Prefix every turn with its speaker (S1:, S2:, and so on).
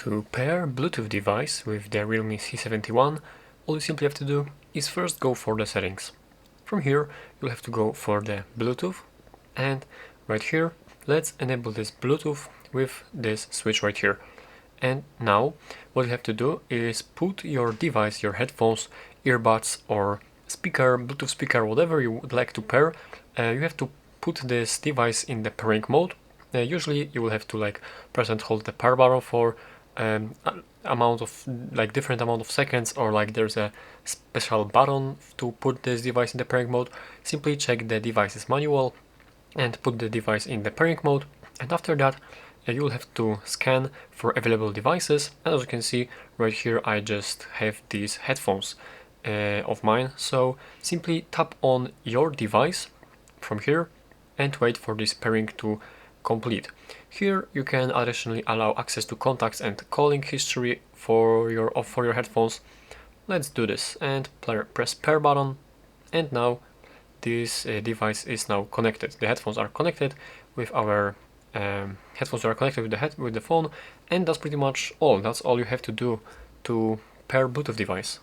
S1: To pair Bluetooth device with the Realme C71, all you simply have to do is first go for the settings. From here, you'll have to go for the Bluetooth, and right here, let's enable this Bluetooth with this switch right here. And now, what you have to do is put your device, your headphones, earbuds, or speaker, Bluetooth speaker, whatever you would like to pair, you have to put this device in the pairing mode. Usually you will have to press and hold the power button for different amount of seconds, or there's a special button to put this device in the pairing mode. Simply check the device's manual and put the device in the pairing mode, and after that you will have to scan for available devices. And as you can see right here, I just have these headphones of mine, so simply tap on your device from here and wait for this pairing to complete. Here you can additionally allow access to contacts and calling history for your headphones. Let's do this and press pair button, and now this device is now connected. The headphones are connected with our with the phone, and that's pretty much all. That's all you have to do to pair Bluetooth device.